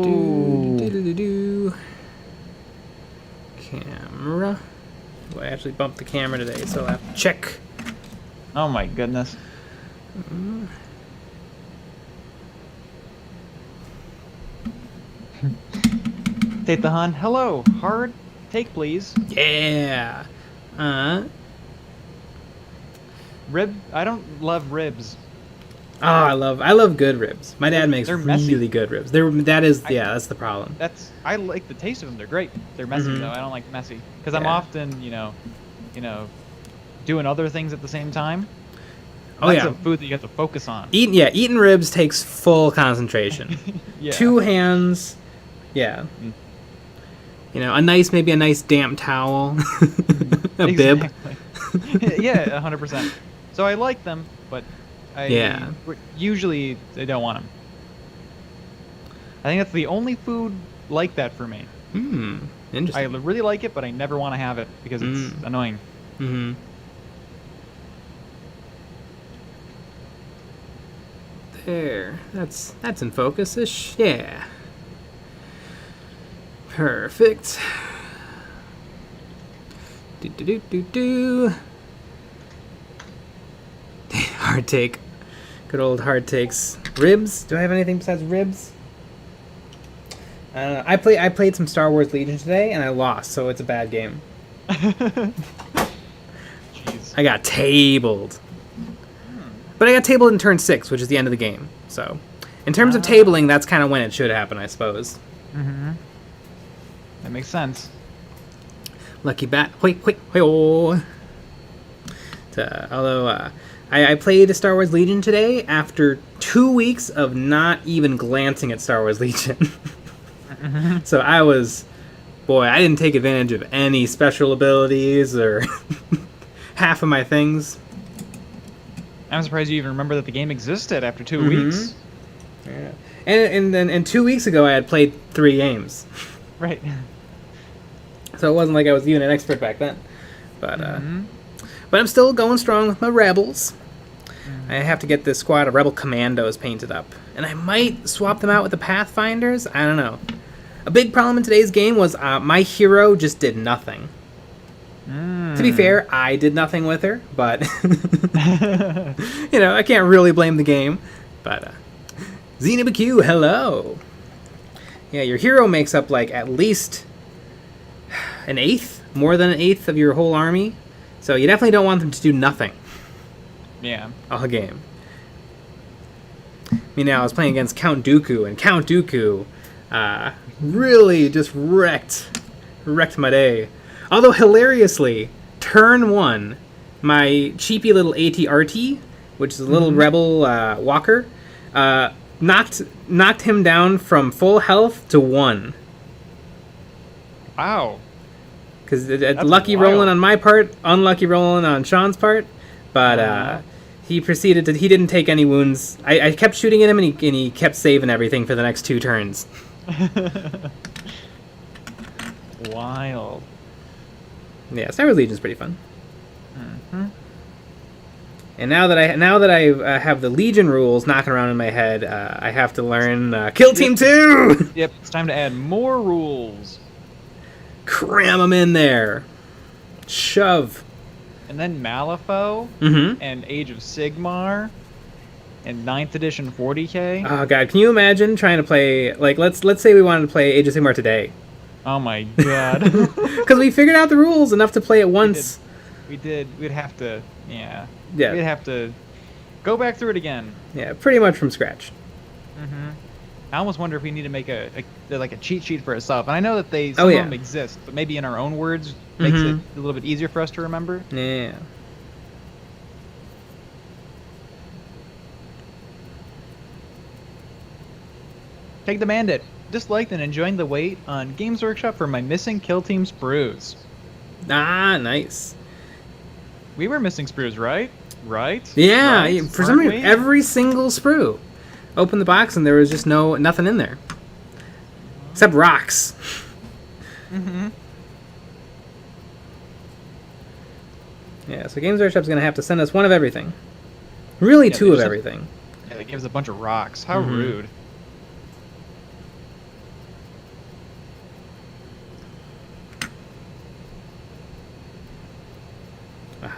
Do. Camera. Well, I actually bumped the camera today, so I'll have to check. Oh my goodness. Tate the Hun. Hello. Hard take, please. Yeah. Rib. I don't love ribs. Oh, I love good ribs. My dad makes They're messy. really good ribs. That's the problem. I like the taste of them. They're great. They're messy though. I don't like messy because I'm often, doing other things at the same time. That's a food that you have to focus on. Eating ribs takes full concentration. Yeah. 2 hands. Yeah. Maybe a nice damp towel. A bib. Yeah, 100%. So I like them, but usually I don't want them. I think that's the only food like that for me. Interesting. I really like it, but I never want to have it because it's annoying. There. That's in focus-ish. Yeah. Perfect. Do. Hard take. Good old hard takes. Ribs? Do I have anything besides ribs? I don't know. I played some Star Wars Legion today, and I lost, so it's a bad game. Jeez. I got tabled. But I got tabled in turn 6, which is the end of the game. So, in terms of tabling, that's kind of when it should happen, I suppose. That makes sense. Lucky bat. Wait. Oh. Although, I played Star Wars Legion today after 2 weeks of not even glancing at Star Wars Legion. So I didn't take advantage of any special abilities or half of my things. I'm surprised you even remember that the game existed after 2 weeks. Yeah. And then 2 weeks ago I had played 3 games. Right. So it wasn't like I was even an expert back then. But I'm still going strong with my rebels. I have to get this squad of rebel commandos painted up. And I might swap them out with the Pathfinders. I don't know. A big problem in today's game was my hero just did nothing. To be fair, I did nothing with her, but I can't really blame the game. But XenoBQ, hello. Yeah, your hero makes up like at least an eighth, more than an eighth of your whole army. So you definitely don't want them to do nothing. Yeah. All game. I was playing against Count Dooku, and Count Dooku really just wrecked my day. Although hilariously, turn 1, my cheapy little AT-RT, which is a little rebel walker, knocked him down from full health to 1. Wow. Because lucky rolling on my part, unlucky rolling on Sean's part, but he didn't take any wounds. I kept shooting at him, and he kept saving everything for the next 2 turns. Wild. Yeah, Star Wars Legion's pretty fun. And now that I have the Legion rules knocking around in my head, I have to learn Kill Team 2! Yep, it's time to add more rules. Cram them in there. Shove. And then Malifaux, and Age of Sigmar, and 9th edition 40k. Oh god, can you imagine trying to play, like, let's say we wanted to play Age of Sigmar today. Oh my god. Because we figured out the rules enough to play it once. We did. We'd have to, yeah. Yeah. We'd have to go back through it again. Yeah, pretty much from scratch. I almost wonder if we need to make a cheat sheet for itself. And I know that some of them exist, but maybe in our own words makes it a little bit easier for us to remember. Yeah. Take the Bandit. Disliked and enjoying the wait on Games Workshop for my missing Kill Team sprues. Ah, nice. We were missing sprues, right? Right? Yeah, right? For some reason, every single sprue. Opened the box and there was just nothing in there. Except rocks. Yeah, so Games Workshop's going to have to send us one of everything. Really, 2 of everything. Yeah, they gave us a bunch of rocks. How rude.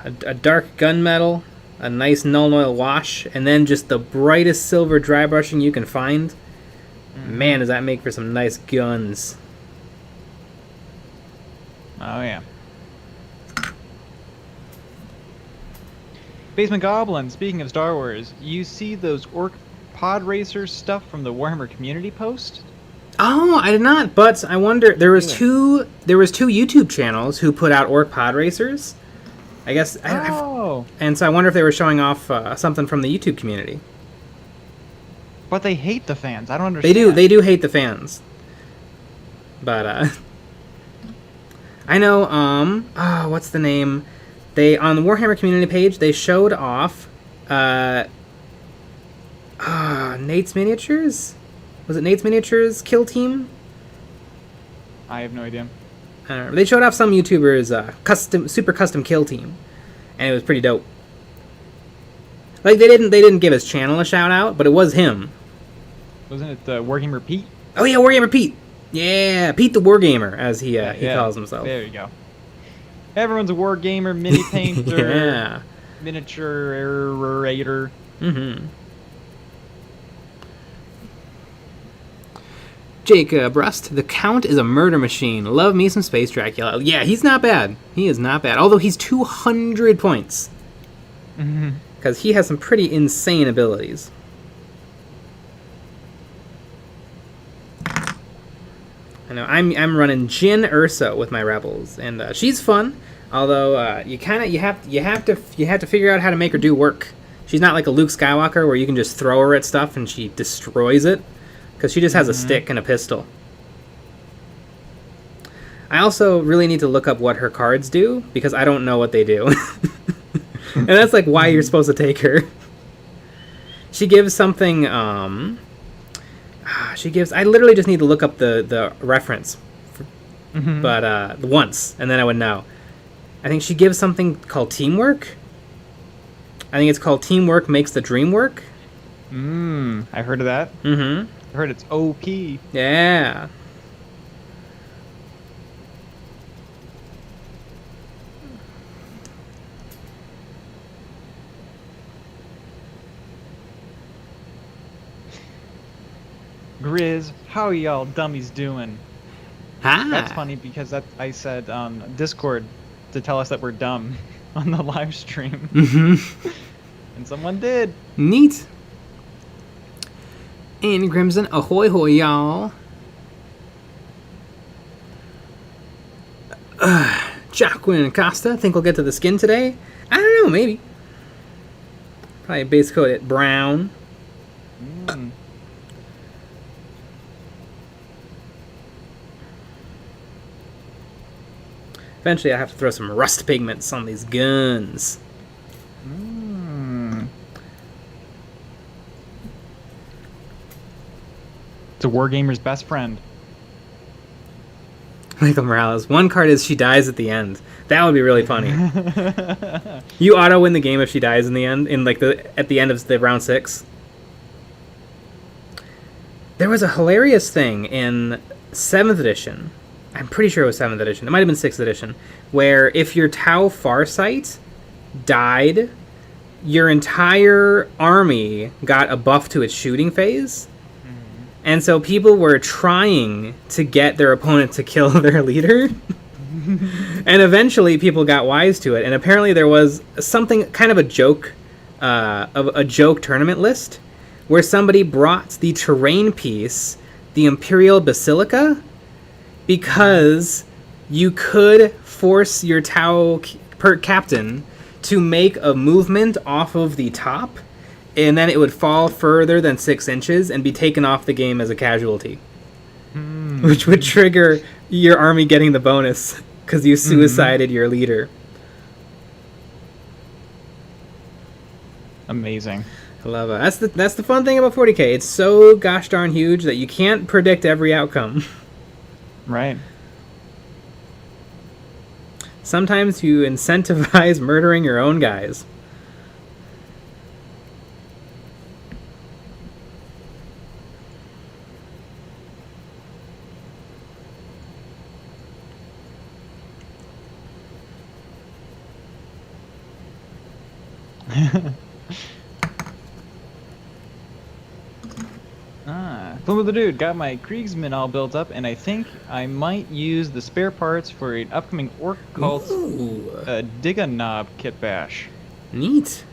a dark gunmetal, a nice Null Oil wash, and then just the brightest silver dry brushing you can find. Man, does that make for some nice guns. Oh, yeah. Basement Goblin, speaking of Star Wars, you see those Orc pod racer stuff from the Warhammer community post? Oh, I did not, but I wonder, there was two YouTube channels who put out Orc pod racers. I guess, and so I wonder if they were showing off something from the YouTube community. But they hate the fans. I don't understand. They do hate the fans. But I know what's the name? They on the Warhammer community page, they showed off Nate's Miniatures? Was it Nate's Miniatures kill team? I have no idea. I don't know. They showed off some YouTubers super custom kill team, and it was pretty dope. Like they didn't give his channel a shout out, but it was him. Wasn't it Wargamer Pete? Oh yeah, Wargamer Pete. Yeah, Pete the Wargamer, as he calls himself. There you go. Everyone's a Wargamer, mini painter, yeah, miniaturator. Mm-hmm. Jake Brust, the Count is a murder machine. Love me some Space Dracula. Yeah, he's not bad. He is not bad. Although he's 200 points. Because he has some pretty insane abilities. I know. I'm running Jyn Urso with my rebels, and she's fun. Although you have to figure out how to make her do work. She's not like a Luke Skywalker where you can just throw her at stuff and she destroys it. Because she just has a stick and a pistol. I also really need to look up what her cards do, because I don't know what they do. And that's like why you're supposed to take her. She gives something, I literally just need to look up the reference. But once, and then I would know. I think she gives something called Teamwork. I think it's called Teamwork Makes the Dream Work. I've heard of that. I heard it's OP. Yeah. Grizz, how y'all dummies doing? Hi. That's funny because I said on Discord to tell us that we're dumb on the live stream. And someone did. Neat. And Crimson, ahoy hoy, y'all. Jacqueline Acosta, think we'll get to the skin today? I don't know, maybe. Probably base coat it brown. Eventually I have to throw some rust pigments on these guns. It's a Wargamer's best friend. Michael Morales. One card is she dies at the end. That would be really funny. You auto win the game if she dies in the end, at the end of the round 6. There was a hilarious thing in 7th edition. I'm pretty sure it was 7th edition. It might have been 6th edition, where if your Tau Farsight died, your entire army got a buff to its shooting phase. And so people were trying to get their opponent to kill their leader. And eventually people got wise to it. And apparently there was something, kind of a joke tournament list, where somebody brought the terrain piece, the Imperial Basilica, because you could force your Tau captain to make a movement off of the top, and then it would fall further than 6 inches and be taken off the game as a casualty. Which would trigger your army getting the bonus, because you suicided your leader. Amazing. I love it. That's the fun thing about 40k. It's so gosh darn huge that you can't predict every outcome. Right. Sometimes you incentivize murdering your own guys. Fun with the dude. Got my Kriegsman all built up, and I think I might use the spare parts for an upcoming Orc Cult Dig-a-Knob kit bash. Neat.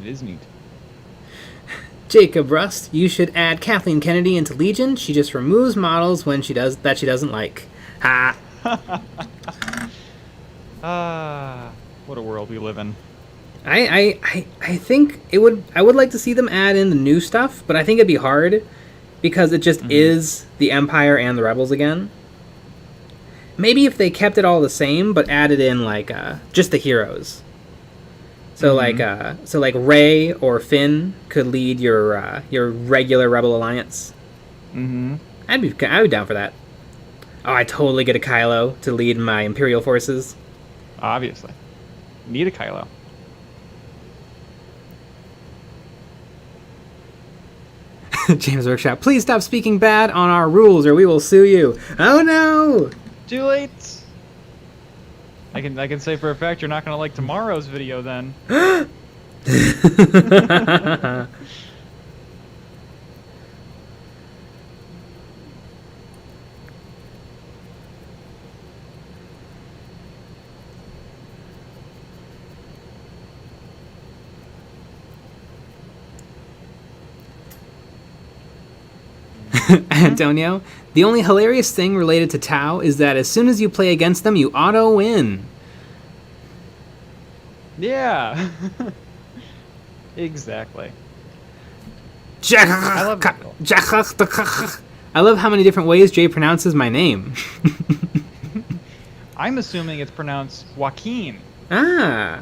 It is neat. Jacob Rust, you should add Kathleen Kennedy into Legion. She just removes models when she doesn't like. Ha! What a world we live in. I think I would like to see them add in the new stuff, but I think it'd be hard because it just is the Empire and the Rebels again. Maybe if they kept it all the same but added in like just the heroes. So like Rey or Finn could lead your regular Rebel Alliance. I'd be down for that. Oh, I totally get a Kylo to lead my Imperial forces. Obviously, need a Kylo. James Workshop, please stop speaking bad on our rules or we will sue you. Oh no! Too late. I can say for a fact you're not gonna like tomorrow's video then. Antonio, the only hilarious thing related to Tau is that as soon as you play against them, you auto-win. Yeah. Exactly. I love how many different ways Jay pronounces my name. I'm assuming it's pronounced Joaquin. Ah.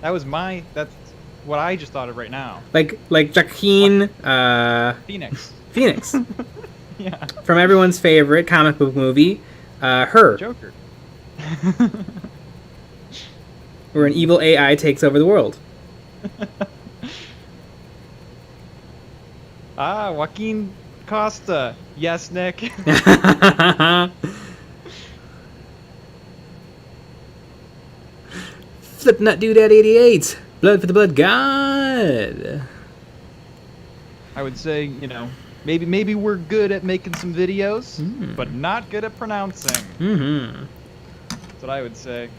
That's what I just thought of right now. Like Joaquin Phoenix. Phoenix. Yeah. From everyone's favorite comic book movie, Her. Joker. Where an evil AI takes over the world. Joaquin Costa. Yes, Nick. Flipnut Doodad 88. Blood for the Blood God. I would say, maybe we're good at making some videos, but not good at pronouncing. That's what I would say.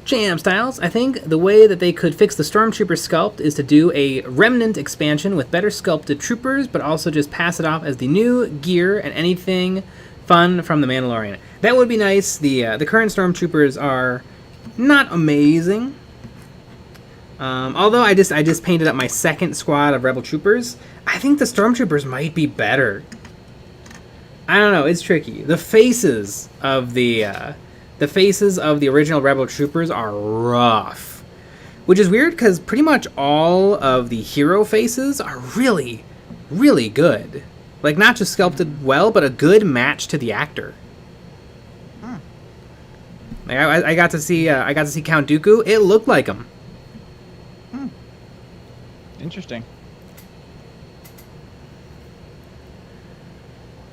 Jam Styles, I think the way that they could fix the Stormtrooper sculpt is to do a Remnant expansion with better sculpted troopers, but also just pass it off as the new gear and anything fun from The Mandalorian. That would be nice. The current Stormtroopers are not amazing. Although I just painted up my second squad of Rebel Troopers, I think the Stormtroopers might be better. I don't know, it's tricky. The faces of the original Rebel Troopers are rough. Which is weird because pretty much all of the hero faces are really, really good. Like, not just sculpted well, but a good match to the actor. Like, I got to see Count Dooku. It looked like him. Interesting.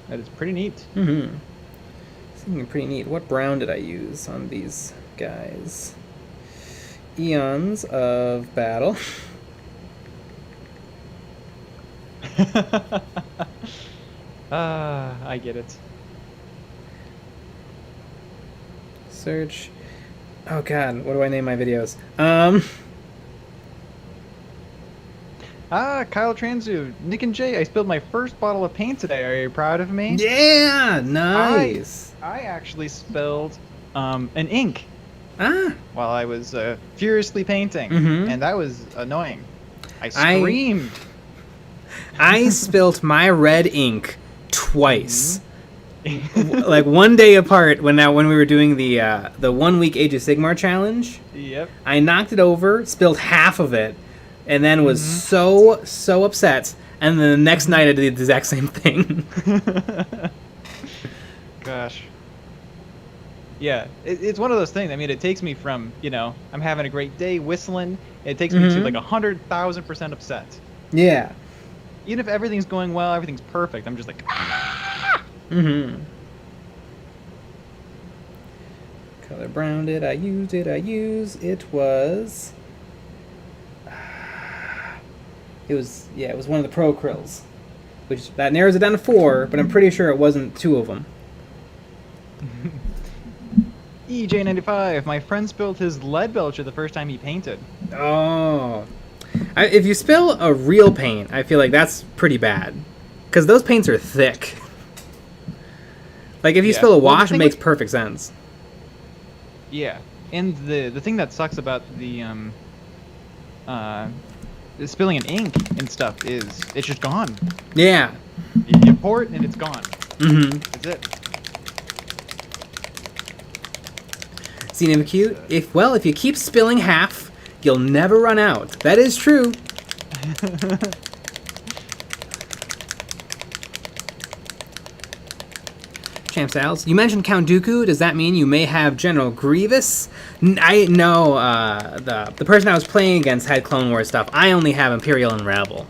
That is pretty neat. Something pretty neat. What brown did I use on these guys? Eons of Battle. I get it. Search. Oh god, what do I name my videos? Kyle Transu, Nick and Jay, I spilled my first bottle of paint today. Are you proud of me? Yeah, nice. I actually spilled an ink while I was furiously painting, and that was annoying. I screamed. I spilt my red ink twice. Like one day apart when we were doing the 1 week Age of Sigmar challenge. Yep. I knocked it over, spilled half of it, and then was so upset. And then the next night I did the exact same thing. Gosh. Yeah, it's one of those things. I mean, it takes me from, I'm having a great day whistling. It takes me to like 100,000% upset. Yeah. Even if everything's going well, everything's perfect, I'm just like, Color Color browned it. I used it. It was... It was one of the Pro Krills. Which, that narrows it down to 4, but I'm pretty sure it wasn't 2 of them. EJ95, my friend spilled his lead belcher the first time he painted. Oh. If you spill a real paint, I feel like that's pretty bad. Because those paints are thick. Like, if you spill a wash, it makes perfect sense. Yeah. And the thing that sucks about the spilling an ink and stuff is it's just gone. Yeah. You pour it and it's gone. Mm-hmm. That's it. Cute. If you keep spilling half, you'll never run out. That is true. Champ Styles, you mentioned Count Dooku. Does that mean you may have General Grievous? I know the person I was playing against had Clone Wars stuff. I only have Imperial and Rebel.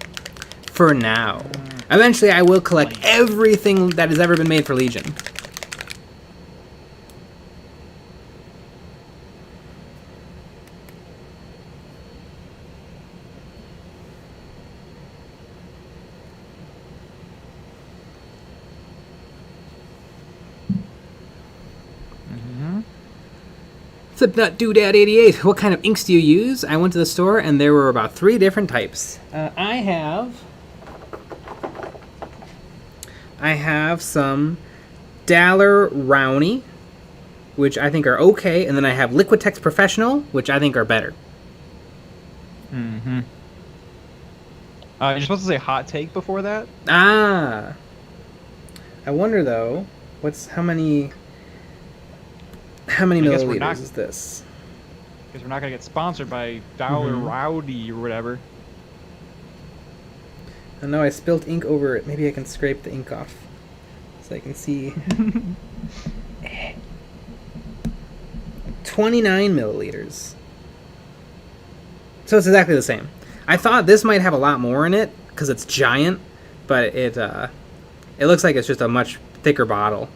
For now. Eventually I will collect everything that has ever been made for Legion. Slipknot Doodad 88. What kind of inks do you use? I went to the store and there were about 3 different types. I have some Daller Rowney, which I think are okay, and then I have Liquitex Professional, which I think are better. Mm-hmm. You're supposed to say hot take before that? Ah. I wonder though, how many milliliters is this? Because we're not going to get sponsored by Dollar Rowdy or whatever. I know I spilled ink over it. Maybe I can scrape the ink off so I can see. 29 milliliters. So it's exactly the same. I thought this might have a lot more in it because it's giant, but it looks like it's just a much thicker bottle.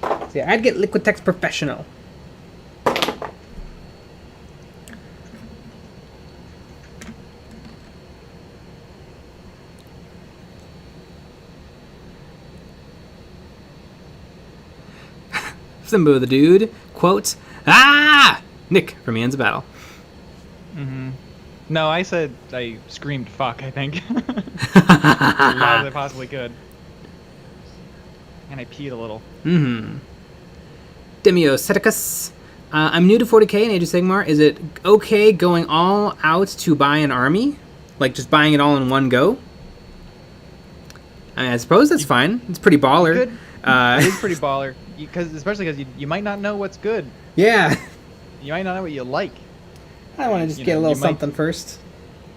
So yeah, I'd get Liquitex Professional. Simbo the Dude, quote, "Ah! Nick from EonsOfBattle." No, I screamed fuck, I think. As loud as I possibly could. And I peed a little. Demioceticus. I'm new to 40k and Age of Sigmar. Is it okay going all out to buy an army? Like just buying it all in one go? I mean, I suppose that's fine. It's pretty baller. Good. It is pretty baller. Especially because you might not know what's good. Yeah. You might not know what you like. I want to just get a little something first.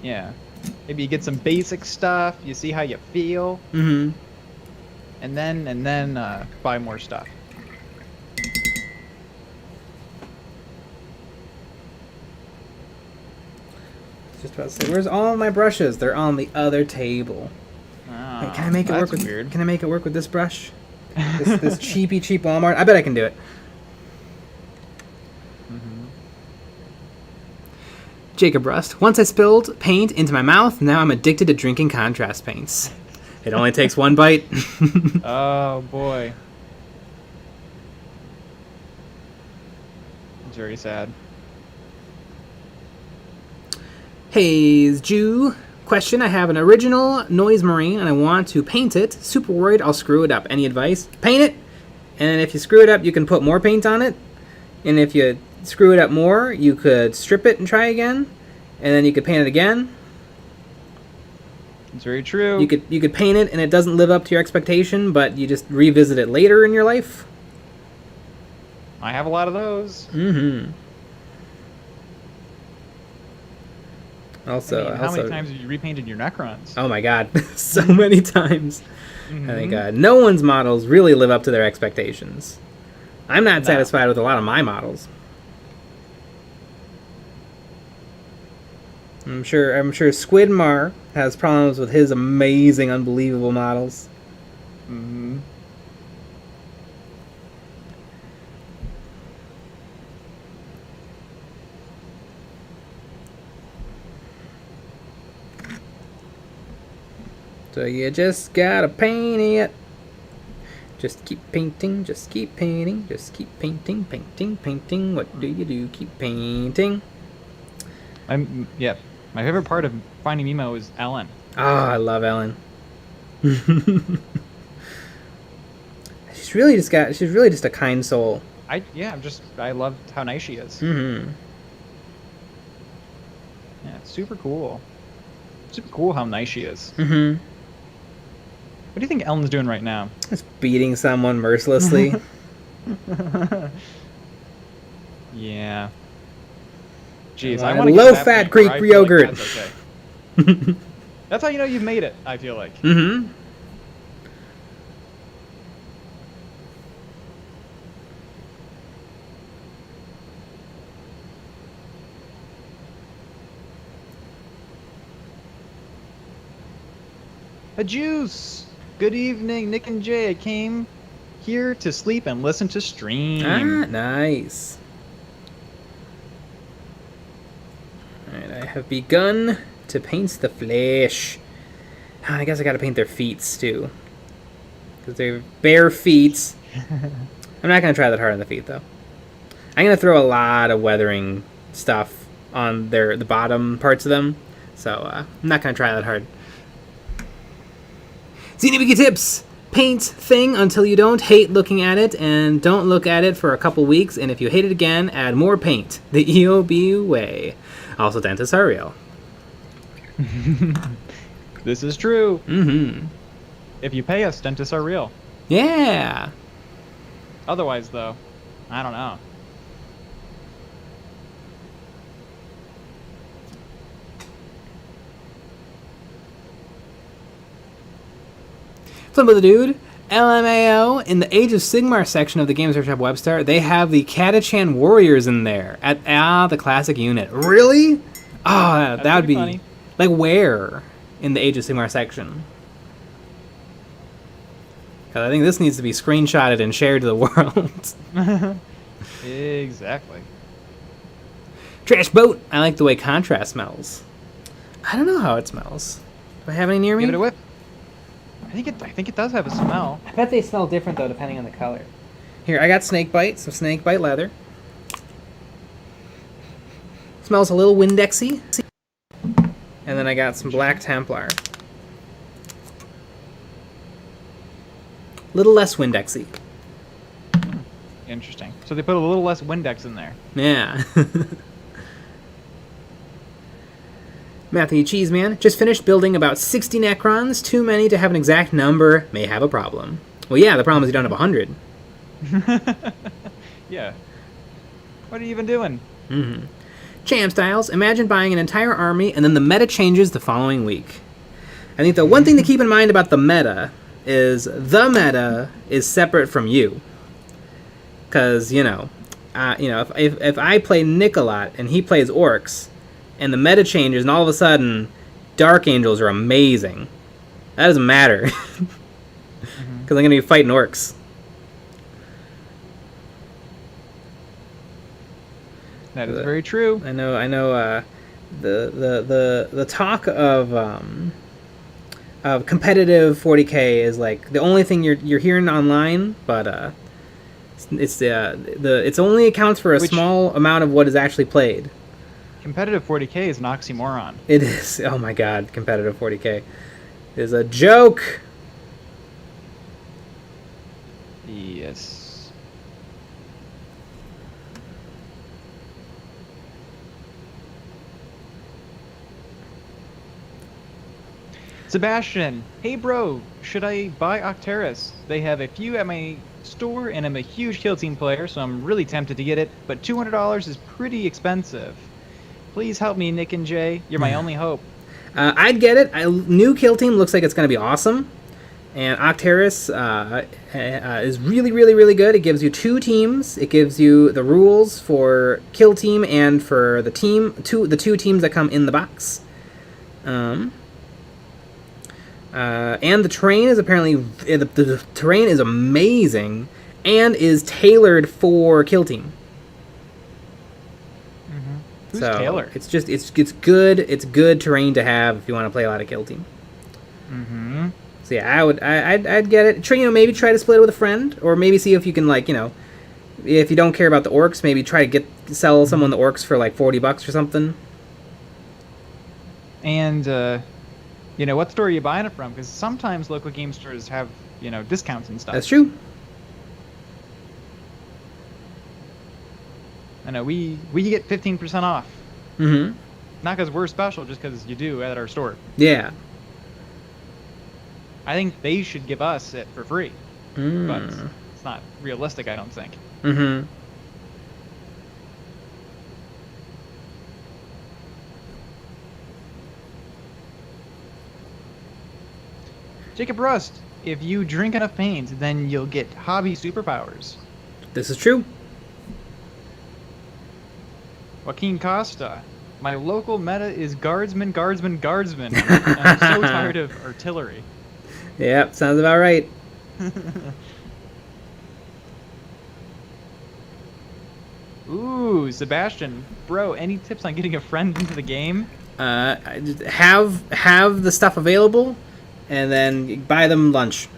Yeah. Maybe you get some basic stuff. You see how you feel. Mm-hmm. And then buy more stuff. Just about to say, where's all my brushes? They're on the other table. Oh, Wait, can I make it work with? Weird. Can I make it work with this brush? This cheap Walmart. I bet I can do it. Jacob Rust. Once I spilled paint into my mouth. Now I'm addicted to drinking contrast paints. It only takes one bite. Oh boy. It's very sad. Haze Jew. Question, I have an original Noise Marine and I want to paint it. Super worried I'll screw it up. Any advice? Paint it! And if you screw it up, you can put more paint on it. And if you screw it up more, you could strip it and try again. And then you could paint it again. It's very true. You could paint it and it doesn't live up to your expectation, but you just revisit it later in your life. I have a lot of those. Mm-hmm. Also, how many times have you repainted your Necrons? Oh my god, so many times. I think no one's models really live up to their expectations. I'm not satisfied with a lot of my models. I'm sure Squidmar has problems with his amazing, unbelievable models. So you just gotta paint it. Just keep painting, just keep painting, just keep painting, painting, painting. What do you do? Keep painting. Yeah. My favorite part of Finding Nemo is Ellen. Oh, I love Ellen. She's really just a kind soul. I love how nice she is. Mm-hmm. Yeah, it's super cool. Super cool how nice she is. Mm-hmm. What do you think Ellen's doing right now? Just beating someone mercilessly. Yeah. Jeez, I want low-fat Greek yogurt. Like that's okay. That's how you know you've made it, I feel like. Mm-hmm. A juice! Good evening, Nick and Jay. I came here to sleep and listen to stream. Ah, nice. Alright, I have begun to paint the flesh. I guess I gotta paint their feet too. Because they're bare feet. I'm not gonna try that hard on the feet though. I'm gonna throw a lot of weathering stuff on the bottom parts of them. So I'm not gonna try that hard. Xenobiki tips! Paint thing until you don't hate looking at it, and don't look at it for a couple weeks, and if you hate it again, add more paint. The EOB way. Also, dentists are real. This is true. Mm-hmm. If you pay us, dentists are real. Yeah! Otherwise, though, I don't know. Flip with the dude. LMAO, in the Age of Sigmar section of the Games Workshop Webstar, they have the Catachan Warriors in there. The classic unit. Really? Oh, that would be funny. Like where in the Age of Sigmar section? Because I think this needs to be screenshotted and shared to the world. Exactly. Trash boat. I like the way contrast smells. I don't know how it smells. Do I have any near me? Give it a whip. I think it does have a smell. I bet they smell different though, depending on the color. Here, I got snake bite, some snake bite leather. Smells a little Windexy. And then I got some Black Templar. Little less Windexy. Interesting. So they put a little less Windex in there. Yeah. Matthew Cheeseman, just finished building about 60 Necrons. Too many to have an exact number. May have a problem. Well, yeah, the problem is you don't have 100. Yeah. What are you even doing? Mm-hmm. Cham Styles, imagine buying an entire army and then the meta changes the following week. I think the one thing to keep in mind about the meta is separate from you. Because, if I play Nick a lot and he plays Orcs, and the meta changes, and all of a sudden, Dark Angels are amazing. That doesn't matter. Because I'm going to be fighting Orcs. That is very true. I know. The talk of competitive 40k is like the only thing you're hearing online, but it's only accounts for a small amount of what is actually played. Competitive 40k is an oxymoron. It is. Oh my god, competitive 40k is a joke. Yes. Sebastian, hey bro, should I buy Octeris? They have a few at my store, and I'm a huge Kill Team player, so I'm really tempted to get it, but $200 is pretty expensive. Please help me, Nick and Jay. You're my only hope. I'd get it. New Kill Team looks like it's going to be awesome. And Octeris is really, really, really good. It gives you 2 teams. It gives you the rules for Kill Team and for the two teams that come in the box. And the terrain is apparently... The terrain is amazing and is tailored for Kill Team. Who's Taylor? It's good. It's good terrain to have if you want to play a lot of Kill Team. Mm-hmm. So yeah, I'd get it. Try, maybe try to split it with a friend, or maybe see if you can like, if you don't care about the orcs, maybe try to sell someone the orcs for like $40 or something. And what store are you buying it from? Because sometimes local game stores have discounts and stuff. That's true. I know we get 15% off. Mm-hmm. Not because we're special, just because you do at our store. Yeah. I think they should give us it for free, but Mm. it's not realistic, I don't think. Mm-hmm. Jacob Rust, if you drink enough paint, then you'll get hobby superpowers. This is true. Joaquin Costa, my local meta is guardsman, guardsman, guardsman. I'm so tired of artillery. Yep, sounds about right. Ooh, Sebastian, bro, any tips on getting a friend into the game? I just have the stuff available, and then buy them lunch.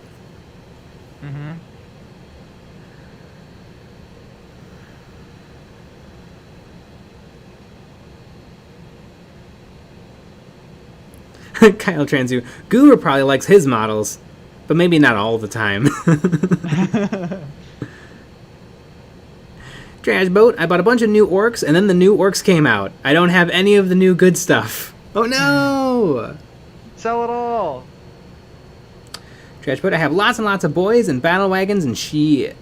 Mm-hmm. Kyle Transu. Guru probably likes his models, but maybe not all the time. Trash boat. I bought a bunch of new orcs, and then the new orcs came out. I don't have any of the new good stuff. Oh no! Sell it all. Trash boat. I have lots and lots of boys and battle wagons and shit.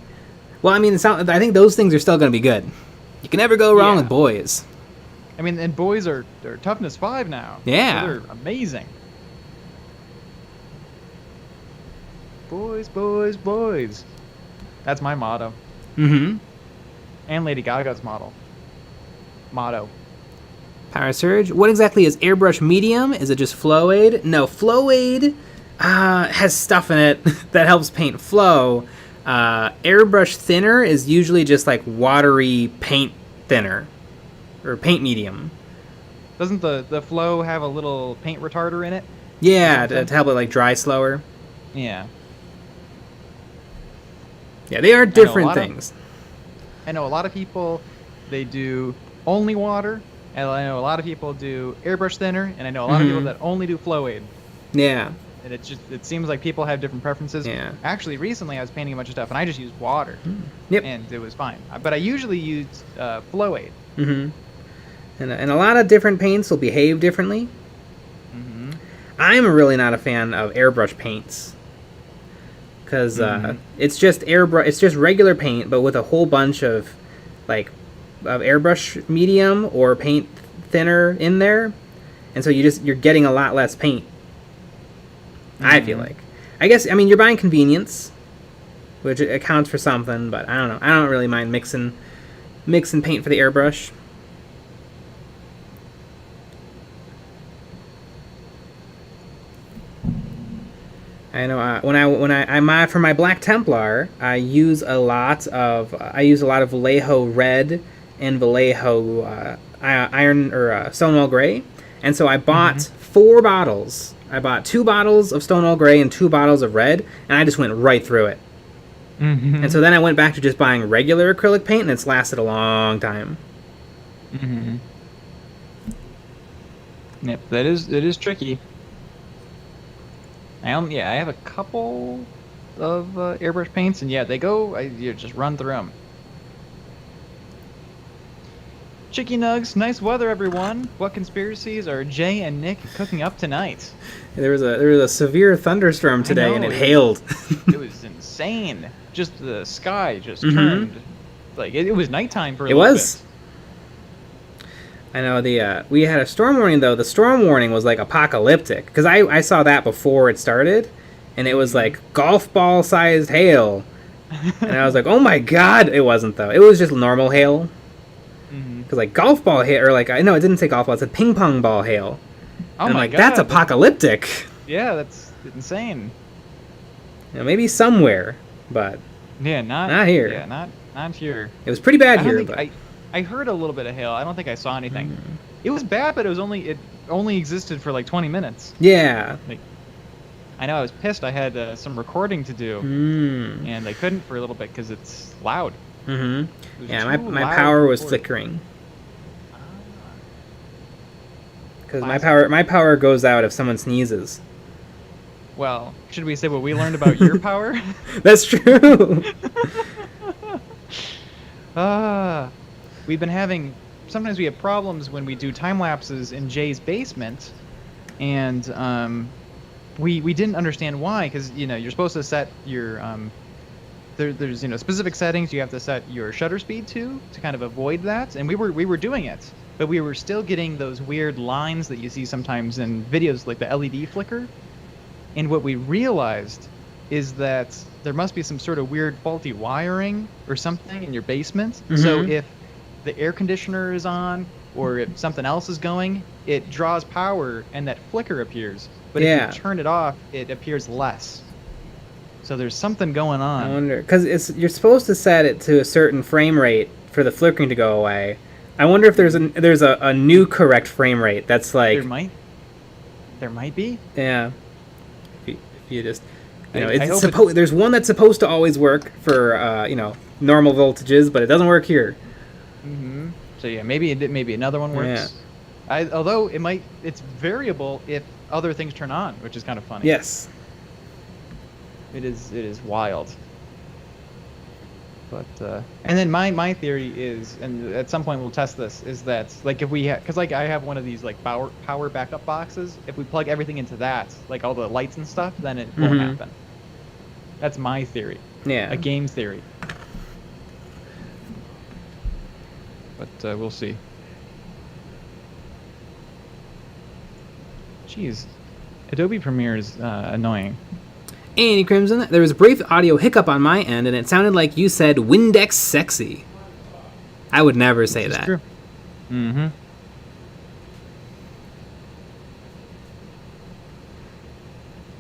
Well, I mean, I think those things are still going to be good. You can never go wrong with boys. I mean, and boys are toughness 5 now. Yeah. So they're amazing. Boys, boys, boys. That's my motto. Mm-hmm. And Lady Gaga's motto. Power Surge. What exactly is Airbrush Medium? Is it just Flow Aid? No, Flow Aid has stuff in it that helps paint flow. Airbrush Thinner is usually just like watery paint thinner. Or paint medium. Doesn't the flow have a little paint retarder in it? Yeah, to help it like dry slower. Yeah. Yeah, they are different things. I know a lot of people, they do only water, and I know a lot of people do airbrush thinner, and I know a lot of people that only do flow aid. Yeah. And it seems like people have different preferences. Yeah. Actually, recently I was painting a bunch of stuff, and I just used water. Yep. And it was fine. But I usually use flow aid. Mm-hmm. And a lot of different paints will behave differently. Mm-hmm. I'm really not a fan of airbrush paints. Because it's just it's just regular paint, but with a whole bunch of airbrush medium or paint thinner in there, and so you're getting a lot less paint. I feel like. I guess you're buying convenience, which accounts for something, but I don't know. I don't really mind mixing paint for the airbrush. I know when I mod for my Black Templar, I use a lot of Vallejo Red and Vallejo Iron or Stonewall Gray, and so I bought 4 bottles. I bought 2 bottles of Stonewall Gray and 2 bottles of red, and I just went right through it. And so then I went back to just buying regular acrylic paint, and it's lasted a long time. Yep, it is tricky. I have a couple of airbrush paints, and they go. You just run through them. Chicky Nugs, nice weather, everyone. What conspiracies are Jay and Nick cooking up tonight? There was a severe thunderstorm today, and it hailed. It was insane. Just the sky just turned like it was nighttime for a little bit. I know we had a storm warning though. The storm warning was like apocalyptic because I saw that before it started, and it was like golf ball sized hail, and I was like, oh my god! It wasn't though. It was just normal hail. Because like golf ball hail, or it didn't say golf ball. It said ping pong ball hail. Oh and my I'm like, god, that's apocalyptic. Yeah, that's insane. Maybe somewhere, but not here. Yeah, not here. It was pretty bad here. But I heard a little bit of hail. I don't think I saw anything. It was bad, but it only existed for like 20 minutes. Yeah. I know I was pissed. I had some recording to do, and I couldn't for a little bit because it's loud. Mm-hmm. It was Yeah, too my loud power to was record. flickering. Ah, Because classic. my power goes out if someone sneezes. Well, should we say what we learned about your power? That's true. Ah, we've been having. Sometimes we have problems when we do time lapses in Jay's basement, and we didn't understand why, because you're supposed to set your there's specific settings you have to set your shutter speed to kind of avoid that, and we were doing it, but we were still getting those weird lines that you see sometimes in videos, like the LED flicker. And what we realized is that there must be some sort of weird faulty wiring or something in your basement. So if the air conditioner is on or if something else is going, it draws power and that flicker appears. But if you turn it off, it appears less. So there's something going on. I wonder, because you're supposed to set it to a certain frame rate for the flickering to go away. I wonder if there's a new correct frame rate that's like... There might be. Yeah. If you just... there's one that's supposed to always work for, normal voltages, but it doesn't work here. Mm-hmm. So yeah, maybe another one works. Yeah. Although it's variable if other things turn on, which is kind of funny. Yes. It is wild. But and then my theory is, and at some point we'll test this, is that like if we because like I have one of these like power backup boxes, if we plug everything into that, like all the lights and stuff, then it won't happen. That's my theory. Yeah. A game theory. But we'll see. Jeez, Adobe Premiere is annoying. Andy Crimson, there was a brief audio hiccup on my end, and it sounded like you said Windex sexy. I would never say that. True. Mm-hmm.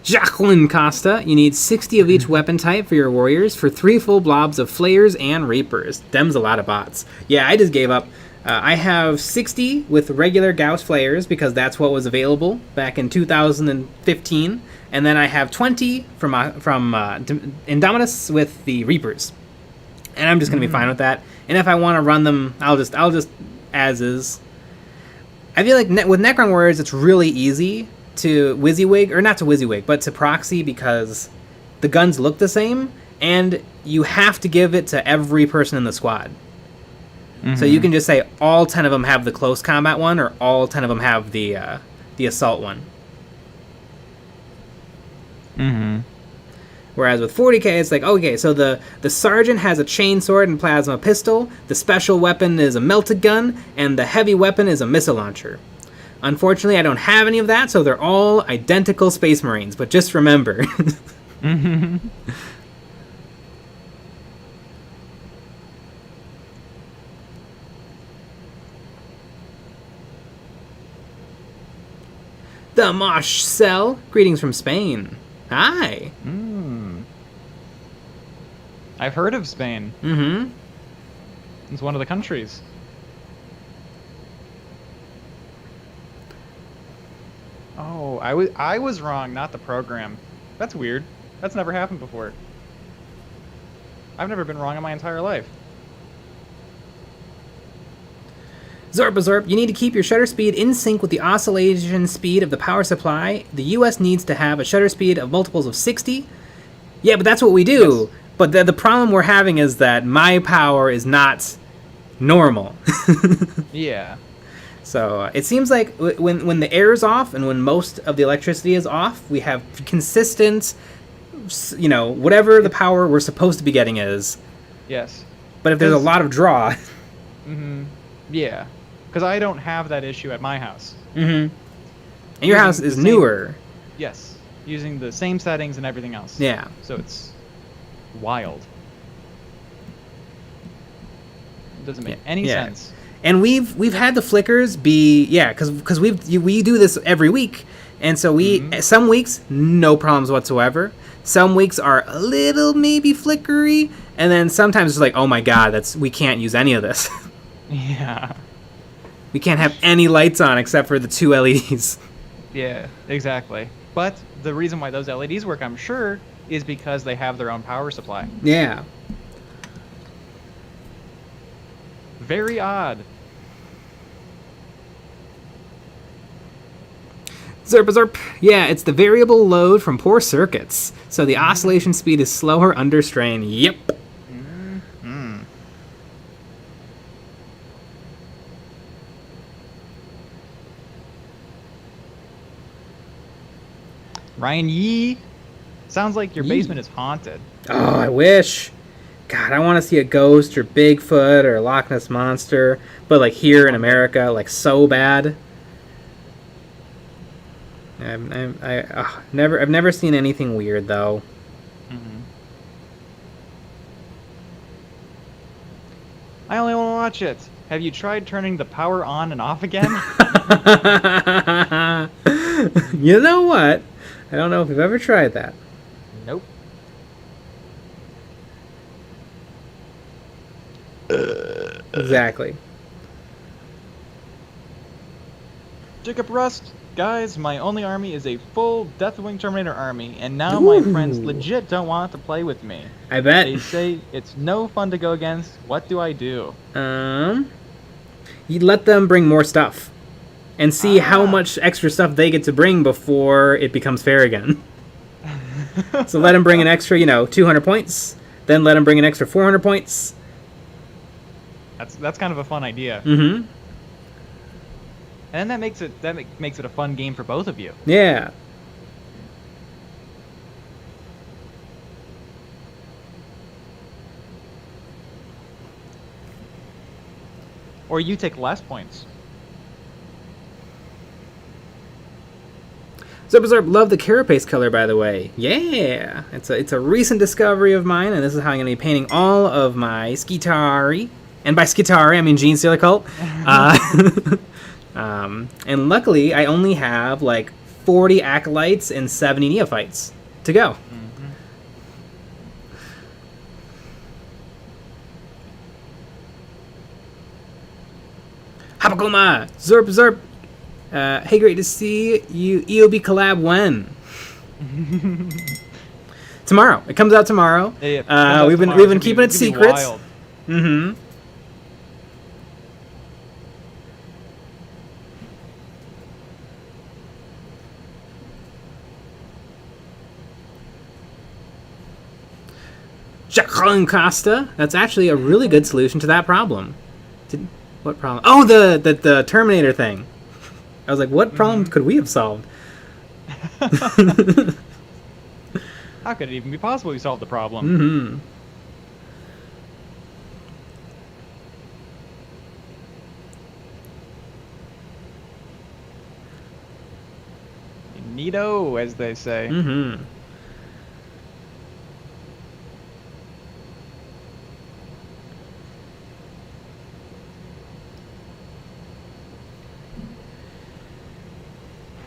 Jacqueline Costa, you need 60 of each weapon type for your warriors for 3 full blobs of flayers and reapers. Them's a lot of bots. Yeah, I just gave up. I have 60 with regular Gauss flayers because that's what was available back in 2015, and then I have 20 from Indominus with the reapers, and I'm just gonna be fine with that. And if I want to run them, I'll just as is. I feel like with Necron warriors, it's really easy to WYSIWYG, or not to WYSIWYG, but to proxy, because the guns look the same, and you have to give it to every person in the squad. So you can just say all 10 of them have the close combat one, or all 10 of them have the assault one. Whereas with 40k, it's like, okay, so the sergeant has a chainsword and plasma pistol, the special weapon is a melted gun, and the heavy weapon is a missile launcher. Unfortunately, I don't have any of that, so they're all identical Space Marines, but just remember. The Mosh Cell, greetings from Spain. Hi. I've heard of Spain. It's one of the countries. Oh, I was wrong, not the program. That's weird. That's never happened before. I've never been wrong in my entire life. Zorpazorp, you need to keep your shutter speed in sync with the oscillation speed of the power supply. The US needs to have a shutter speed of multiples of 60. Yeah, but that's what we do. Yes. But the problem we're having is that my power is not normal. Yeah. So it seems like when the air is off and when most of the electricity is off, we have consistent, whatever the power we're supposed to be getting is. Yes. But if there's a lot of draw... Yeah. Because I don't have that issue at my house. And your house is newer. Yes. Using the same settings and everything else. Yeah. So it's wild. It doesn't make any sense. And we've had the flickers be because we do this every week, and so some weeks no problems whatsoever. Some weeks are a little maybe flickery, and then sometimes it's like, oh my god, we can't use any of this. Yeah. We can't have any lights on except for the 2 LEDs. Yeah, exactly. But the reason why those LEDs work, I'm sure, is because they have their own power supply. Yeah. Very odd. Zerp zerp. Yeah, it's the variable load from poor circuits. So the oscillation speed is slower under strain. Yep. Mm-hmm. Ryan Yee, sounds like your Yee. basement is haunted. Oh, I wish. God, I want to see a ghost or Bigfoot or Loch Ness Monster, but like here in America, like so bad. I've never seen anything weird though. Mm-hmm. I only want to watch it. Have you tried turning the power on and off again? You know what? I don't know if we've ever tried that. Nope. Exactly. Jacob Rust, guys, my only army is a full Deathwing Terminator army, and now my friends legit don't want to play with me. I bet. They say it's no fun to go against. What do I do? You let them bring more stuff, and see how much extra stuff they get to bring before it becomes fair again. So let them bring an extra, 200 points. Then let them bring an extra 400 points. That's kind of a fun idea. Mm-hmm. And that makes it a fun game for both of you. Yeah. Or you take less points. Zerp, love the carapace color, by the way. Yeah, it's a recent discovery of mine, and this is how I'm going to be painting all of my Skitari. And by Skitari, I mean Genestealer cult. And luckily, I only have like 40 acolytes and 70 neophytes to go. Mm-hmm. Hapakuma! Zerp! Hey, great to see you. EOB collab when? Tomorrow. It comes out tomorrow. Yeah, we've been keeping it secrets. Mm-hmm. Jacqueline Costa. That's actually a really good solution to that problem. What problem? Oh, the Terminator thing. I was like, what problem could we have solved? How could it even be possible we solved the problem? Mm-hmm. Neato, as they say. Mm-hmm.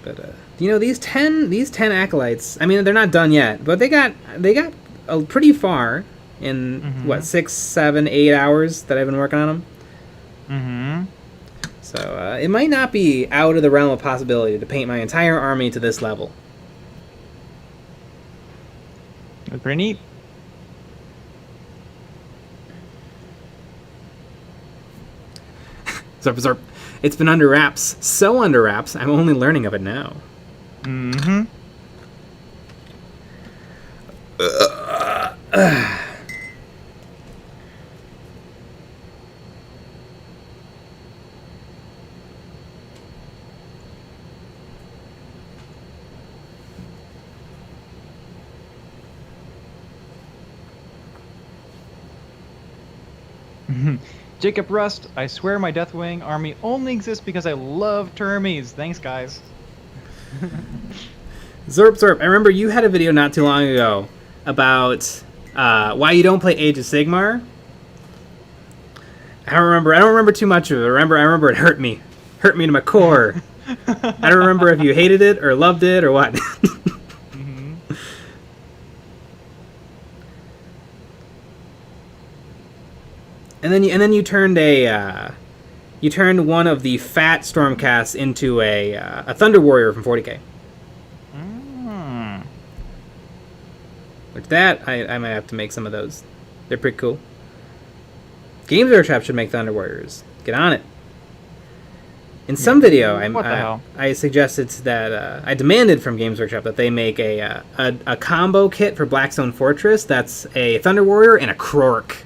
But these 10 acolytes, I mean, they're not done yet, but they got pretty far in what 6, 7, 8 hours that I've been working on them. Mm-hmm. So it might not be out of the realm of possibility to paint my entire army to this level. That's pretty neat. Zerp. It's been under wraps. So under wraps, I'm only learning of it now. Mm-hmm. Jacob Rust, I swear my Deathwing army only exists because I love termies. Thanks, guys. Zerp. I remember you had a video not too long ago about why you don't play Age of Sigmar. I don't remember too much of it. I remember it hurt me to my core. I don't remember if you hated it or loved it or what. And then you turned one of the fat Stormcasts into a Thunder Warrior from 40k. Which that, I might have to make some of those. They're pretty cool. Games Workshop should make Thunder Warriors. Get on it. In some video, I suggested that I demanded from Games Workshop that they make a combo kit for Blackstone Fortress that's a Thunder Warrior and a Krork.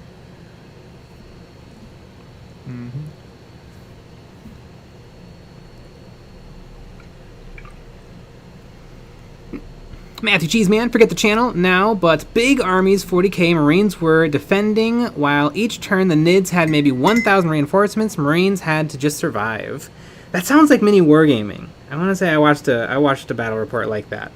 Matthew Cheeseman, forget the channel now, but big armies, 40k Marines were defending, while each turn the Nids had maybe 1,000 reinforcements. Marines had to just survive. That sounds like mini wargaming. I want to say I watched a battle report like that.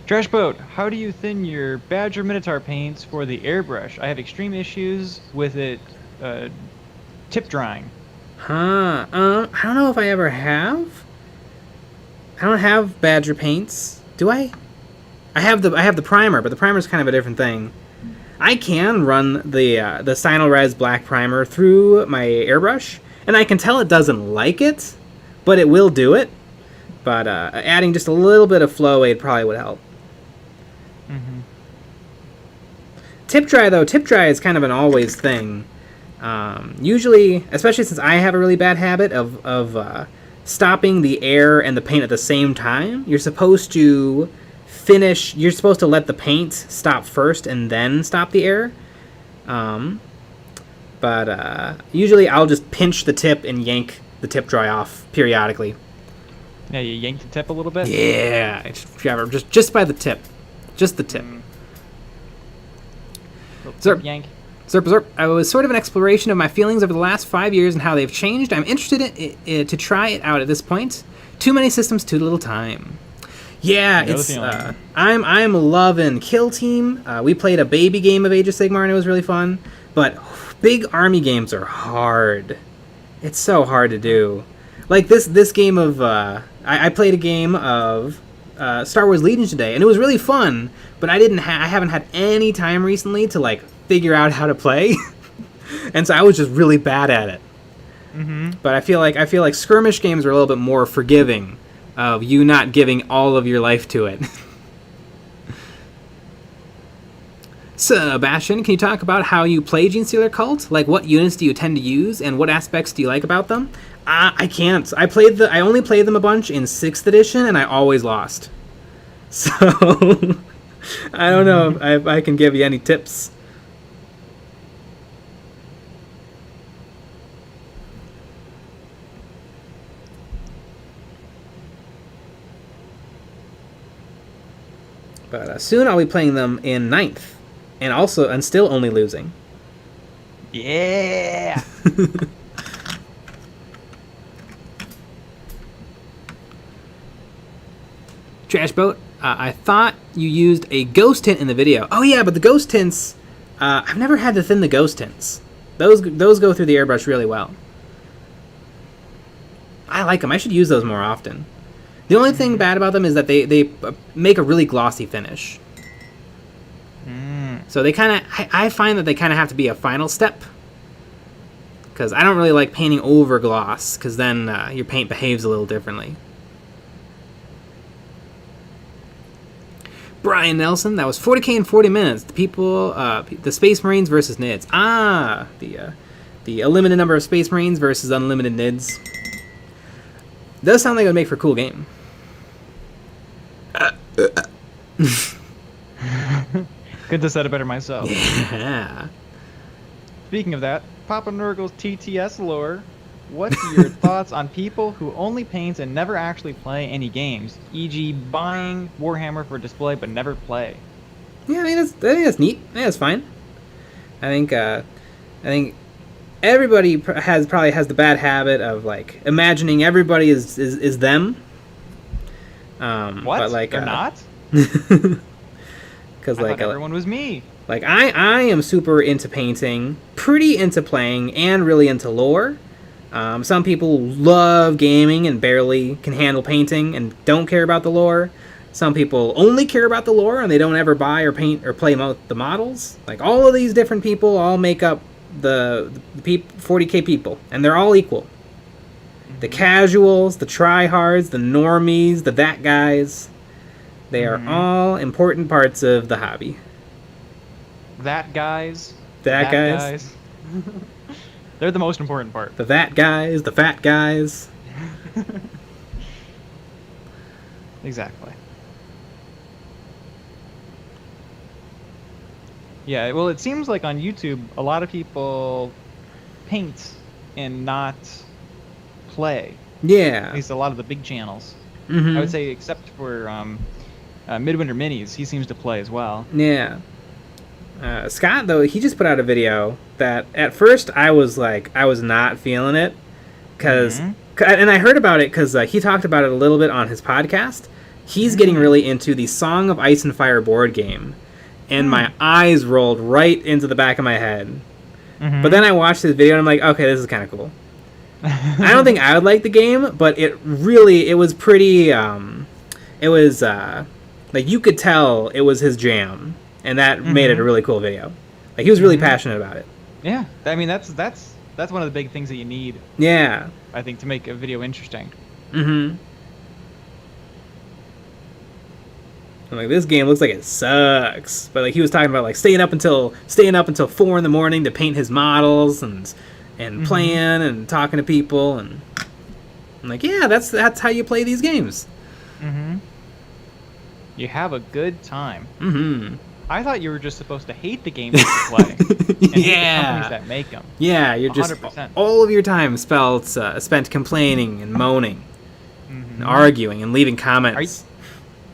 Trashboat, how do you thin your Badger Minotaur paints for the airbrush? I have extreme issues with it tip drying. I don't know if I ever have. I don't have Badger paints. Do I? I have the primer, but the primer is kind of a different thing. I can run the Sinalres black primer through my airbrush, and I can tell it doesn't like it, but it will do it. But adding just a little bit of flow aid probably would help. Tip dry, though, tip dry is kind of an always thing. Usually, especially since I have a really bad habit of stopping the air and the paint at the same time, you're supposed to let the paint stop first and then stop the air. But usually I'll just pinch the tip and yank the tip dry off periodically. Yeah, you yank the tip a little bit? Yeah, just by the tip. Just the tip. Zerp. Yank. Zerp. I was sort of an exploration of my feelings over the last 5 years and how they've changed. I'm interested in to try it out at this point. Too many systems, too little time. Yeah, it's I'm loving Kill Team. We played a baby game of Age of Sigmar and it was really fun. But big army games are hard. It's so hard to do. Like this game of I played a game of Star Wars Legion today, and it was really fun. But I haven't had any time recently to like figure out how to play, and so I was just really bad at it. But I feel like skirmish games are a little bit more forgiving of you not giving all of your life to it. Sebastian, can you talk about how you play Genestealer Cult? Like, what units do you tend to use, and what aspects do you like about them? I can't. I only played them a bunch in 6th edition, and I always lost. So, I don't know if I can give you any tips. But soon I'll be playing them in 9th, and still only losing. Yeah. Trashboat, I thought you used a ghost tint in the video. Oh yeah, but the ghost tints, I've never had to thin the ghost tints. Those go through the airbrush really well. I like them. I should use those more often. The only thing bad about them is that they make a really glossy finish. So they kind of, I find that they kind of have to be a final step. Because I don't really like painting over gloss, because then your paint behaves a little differently. Brian Nelson, that was 40k in 40 minutes. The people, the Space Marines versus Nids. The limited number of Space Marines versus unlimited Nids. Does sound like it would make for a cool game. Couldn't have said it better myself. Yeah. Speaking of that, Papa Nurgle's TTS lore. What's your thoughts on people who only paint and never actually play any games, e.g., buying Warhammer for display but never play? Yeah, I think that's neat. I think that's fine. I think everybody probably has the bad habit of like imagining everybody is them. What? But like they're not? Because like everyone was me. Like I am super into painting, pretty into playing, and really into lore. Some people love gaming and barely can handle painting and don't care about the lore. Some people only care about the lore and they don't ever buy or paint or play the models. Like, all of these different people all make up the 40k people, and they're all equal. The casuals, the tryhards, the normies, the that guys. They are all important parts of the hobby. That guys. That guys. They're the most important part. The that guys, the fat guys. Exactly. Yeah, well, it seems like on YouTube, a lot of people paint and not play. Yeah. At least a lot of the big channels. Mm-hmm. I would say, except for Midwinter Minis, he seems to play as well. Yeah. Scott, though, he just put out a video that at first I was not feeling it. And I heard about it because he talked about it a little bit on his podcast. He's getting really into the Song of Ice and Fire board game. And my eyes rolled right into the back of my head. But then I watched this video and I'm like, okay, this is kind of cool. I don't think I would like the game, but it was pretty, like, you could tell it was his jam. And that made it a really cool video. Like, he was really passionate about it. Yeah, I mean, that's one of the big things that you need. Yeah. I think, to make a video interesting. I'm like, this game looks like it sucks. But, like, he was talking about, like, staying up until 4 in the morning to paint his models and playing and talking to people, and I'm like, yeah, that's how you play these games. You have a good time. I thought you were just supposed to hate the games that you play. And hate the companies that make them. Yeah, you're 100%. Just all of your time spent complaining and moaning, and arguing and leaving comments.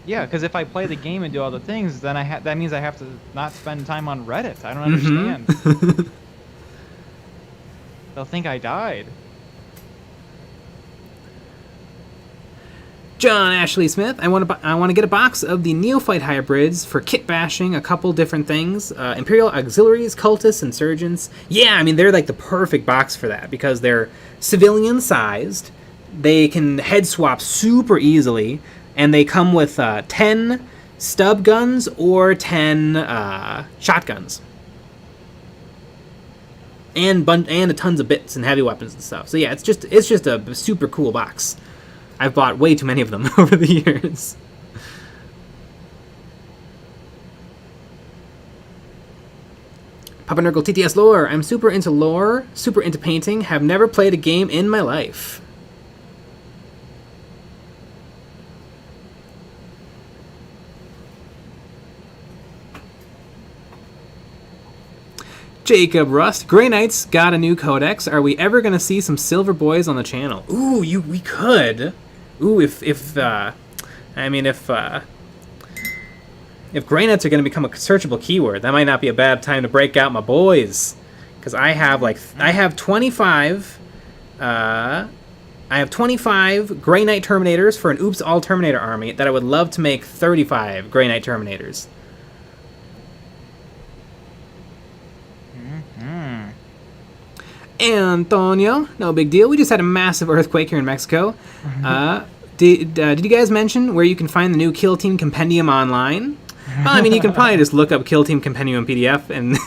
Yeah, because if I play the game and do all the things, then that means I have to not spend time on Reddit. I don't understand. They'll think I died. John Ashley Smith, I want to get a box of the Neophyte hybrids for kit bashing, a couple different things. Imperial Auxiliaries, Cultists, Insurgents. Yeah, I mean, they're like the perfect box for that because they're civilian-sized. They can head swap super easily, and they come with 10 stub guns or 10 shotguns. And a tons of bits and heavy weapons and stuff. So yeah, it's just a super cool box. I've bought way too many of them over the years. Papa Nurgle TTS lore. I'm super into lore, super into painting, have never played a game in my life. Jacob Rust, Grey Knights got a new codex. Are we ever going to see some Silver Boys on the channel? Ooh, we could. Ooh, if Grey Knights are going to become a searchable keyword, that might not be a bad time to break out my boys. Because I have 25 Grey Knight Terminators for an Oops All Terminator army that I would love to make 35 Grey Knight Terminators. Antonio, no big deal. We just had a massive earthquake here in Mexico. Did you guys mention where you can find the new Kill Team Compendium online? Well, I mean, you can probably just look up Kill Team Compendium PDF and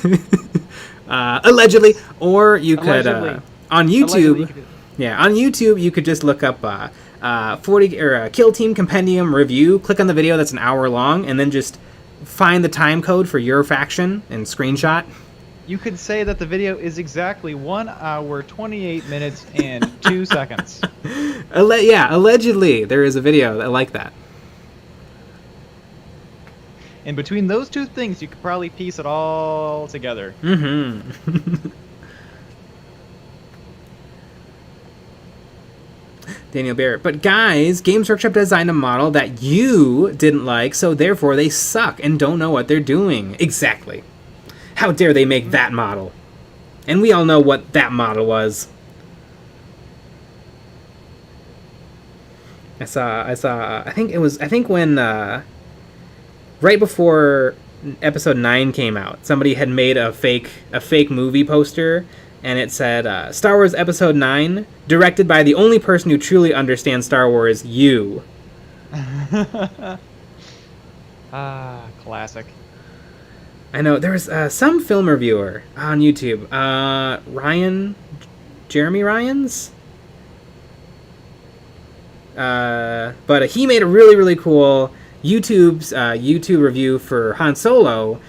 allegedly, or you could on YouTube. Yeah, on YouTube you could just look up 40 or Kill Team Compendium review. Click on the video that's an hour long, and then just find the time code for your faction and screenshot. You could say that the video is exactly 1 hour, 28 minutes, and 2 seconds. Yeah, allegedly, there is a video like that. And between those two things, you could probably piece it all together. Daniel Barrett. But guys, Games Workshop designed a model that you didn't like, so therefore they suck and don't know what they're doing. Exactly. How dare they make that model? And we all know what that model was. I think when right before episode 9 came out, somebody had made a fake movie poster, and it said Star Wars Episode 9, directed by the only person who truly understands Star Wars, you. Ah, classic. I know there was some film reviewer on YouTube, Jeremy Ryans, but he made a really really cool YouTube review for Han Solo,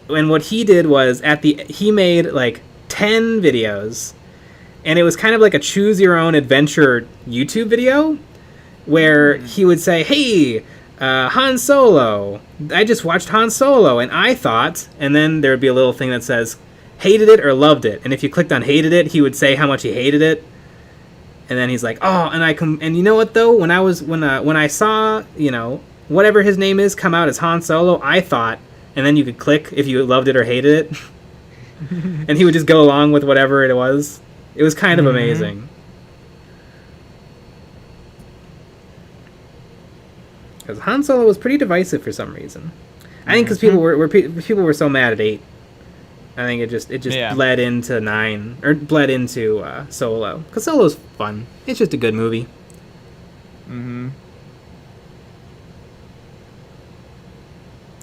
and what he did was he made like 10 videos, and it was kind of like a choose your own adventure YouTube video, where he would say, "Hey, Han Solo, I just watched Han Solo, and I thought," and then there would be a little thing that says, "hated it or loved it," and if you clicked on hated it, he would say how much he hated it, and then he's like, "Oh, and you know what though? When I saw, whatever his name is come out as Han Solo, I thought," and then you could click if you loved it or hated it, and he would just go along with whatever it was. It was kind of amazing. Because Han Solo was pretty divisive for some reason. I think because people were so mad at 8. I think it just bled into 9 or bled into Solo. Because Solo's fun. It's just a good movie.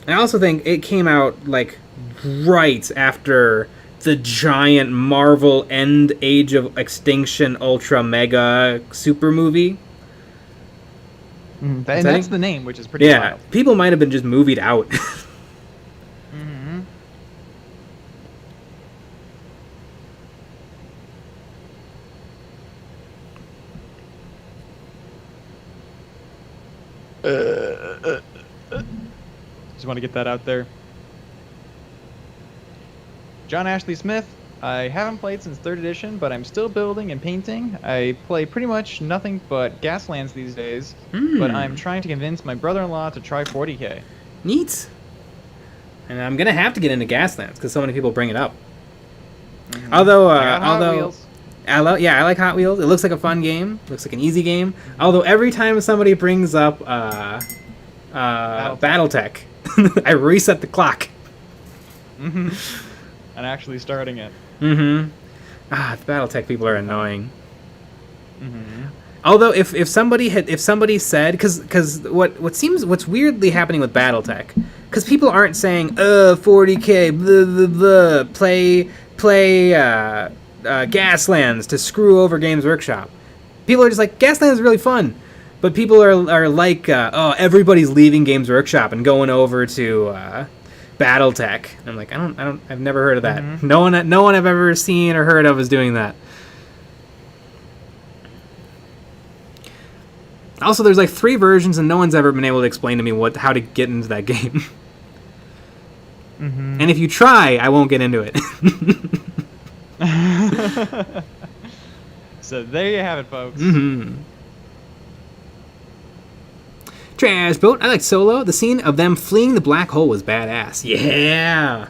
I also think it came out like right after the giant Marvel End Age of Extinction Ultra Mega Super movie. And that's the name, which is pretty wild. People might have been just movied out. Just want to get that out there. John Ashley Smith. I haven't played since 3rd edition, but I'm still building and painting. I play pretty much nothing but Gaslands these days, but I'm trying to convince my brother-in-law to try 40k. Neat. And I'm gonna have to get into Gaslands because so many people bring it up. Although I like Hot Wheels. It looks like a fun game. It looks like an easy game. Although every time somebody brings up BattleTech, I reset the clock. And actually starting it. The BattleTech people are annoying. Although if somebody said, because what's weirdly happening with BattleTech, because people aren't saying 40k blah blah blah play Gaslands to screw over Games Workshop. People are just like, Gaslands is really fun, but people are like, everybody's leaving Games Workshop and going over to BattleTech. I'm like, I've never heard of that. No one I've ever seen or heard of is doing that. Also, there's like 3 versions, and no one's ever been able to explain to me how to get into that game. And if you try, I won't get into it. So there you have it, folks. Trash Boat. I like Solo. The scene of them fleeing the black hole was badass. Yeah.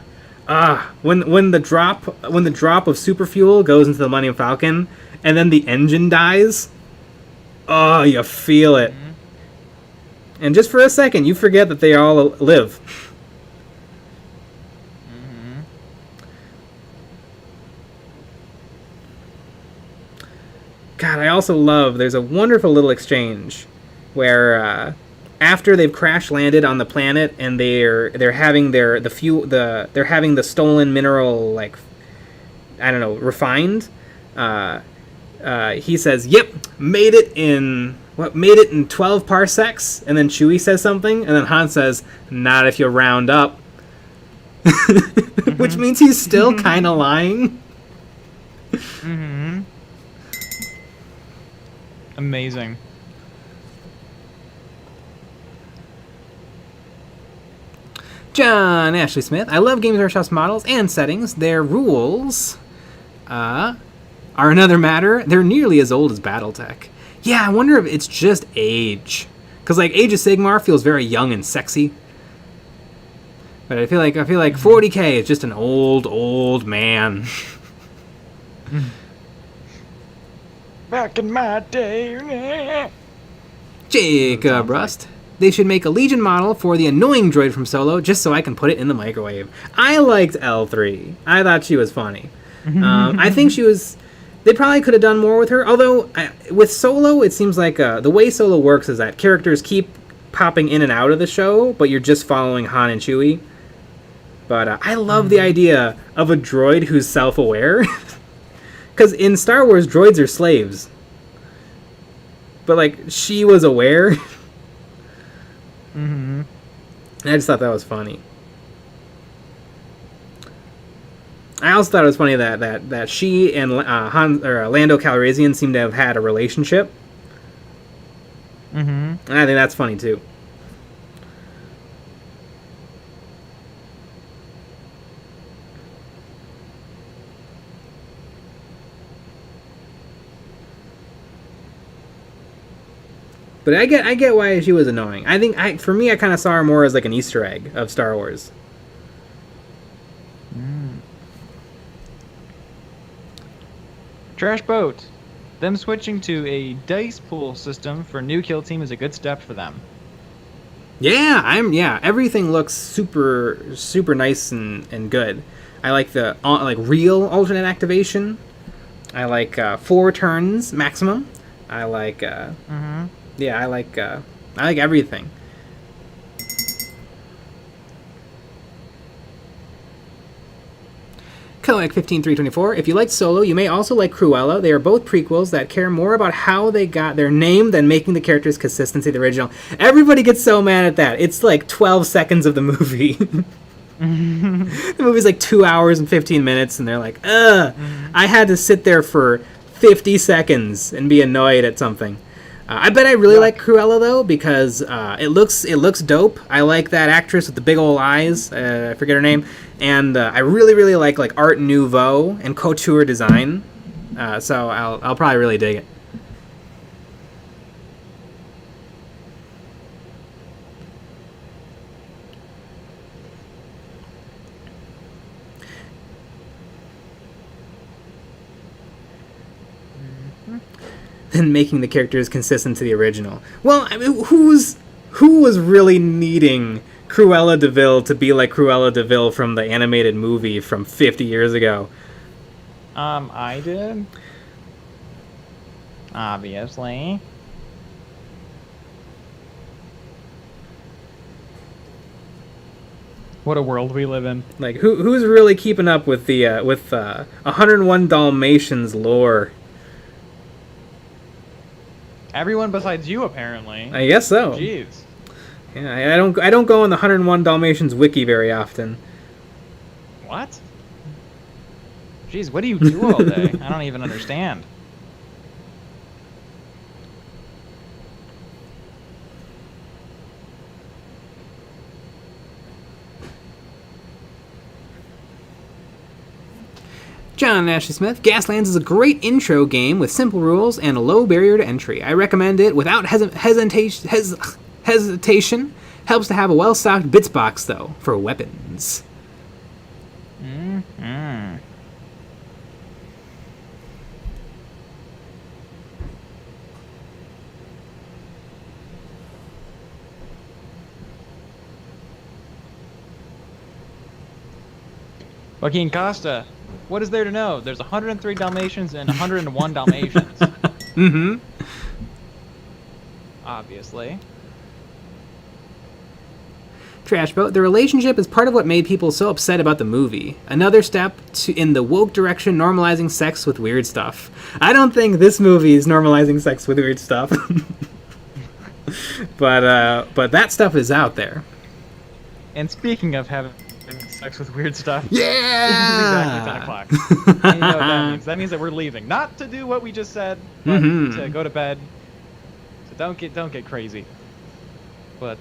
When the drop of super fuel goes into the Millennium Falcon, and then the engine dies. Oh, you feel it. And just for a second, you forget that they all live. God, I also love, there's a wonderful little exchange where after they've crash landed on the planet and they're having they're having the stolen mineral, like, I don't know, refined. He says, "Yep, made it in 12 parsecs," and then Chewie says something, and then Han says, "Not if you round up," which means he's still kind of lying. Amazing. John Ashley Smith. I love Games Workshop's models and settings. Their rules are another matter. They're nearly as old as BattleTech. Yeah, I wonder if it's just age. Because like Age of Sigmar feels very young and sexy. But I feel like 40k is just an old man. Back in my day. Jacob Rust. They should make a Legion model for the annoying droid from Solo just so I can put it in the microwave. I liked L3. I thought she was funny. I think she was... They probably could have done more with her. Although, with Solo, it seems like the way Solo works is that characters keep popping in and out of the show, but you're just following Han and Chewie. But I love the idea of a droid who's self-aware. Because in Star Wars, droids are slaves. But, like, she was aware. Mm-hmm. I just thought that was funny. I also thought it was funny that she and Lando Calrissian seem to have had a relationship. Mm-hmm. And I think that's funny, too. But I get why she was annoying. I think for me, I kind of saw her more as like an Easter egg of Star Wars. Trash Boat. Them switching to a dice pool system for new kill team is a good step for them. Yeah, everything looks super nice and good. I like the real alternate activation. I like 4 turns maximum. I like yeah, I like everything. Koek 15324. If you liked Solo, you may also like Cruella. They are both prequels that care more about how they got their name than making the characters consistent to the original. Everybody gets so mad at that. It's like 12 seconds of the movie. The movie's like 2 hours and 15 minutes, and they're like, ugh. I had to sit there for 50 seconds and be annoyed at something. I bet I really like Cruella, though, because it looks dope. I like that actress with the big old eyes. I forget her name. And I really like Art Nouveau and couture design. So I'll probably really dig it. Than making the characters consistent to the original. Well, I mean, who was really needing Cruella de Vil to be like Cruella de Vil from the animated movie from 50 years ago? I did. Obviously. What a world we live in. Like, who's really keeping up with the 101 Dalmatians lore? Everyone besides you, apparently. I guess so. Jeez. Yeah, I don't go on the 101 Dalmatians wiki very often. What? Jeez, what do you do all day? I don't even understand. John Ashley Smith, Gaslands is a great intro game with simple rules and a low barrier to entry. I recommend it without hesitation. Helps to have a well-stocked bits box, though, for weapons. Joaquin Costa, what is there to know? There's 103 Dalmatians and 101 Dalmatians. Mm-hmm. Obviously. Trash Boat. The relationship is part of what made people so upset about the movie. Another step in the woke direction, normalizing sex with weird stuff. I don't think this movie is normalizing sex with weird stuff. But that stuff is out there. And speaking of having sex with weird stuff, yeah, this is exactly 10 o'clock. And you know what that means? That means that we're leaving, not to do what we just said, but to go to bed. So don't get crazy. But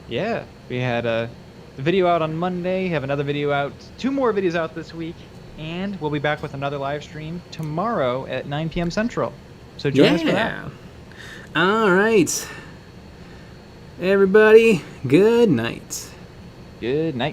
yeah, we had the video out on Monday. Have another video out, 2 more videos out this week, and we'll be back with another live stream tomorrow at 9 p.m. Central. So join us for that. All right, everybody. Good night. Good night.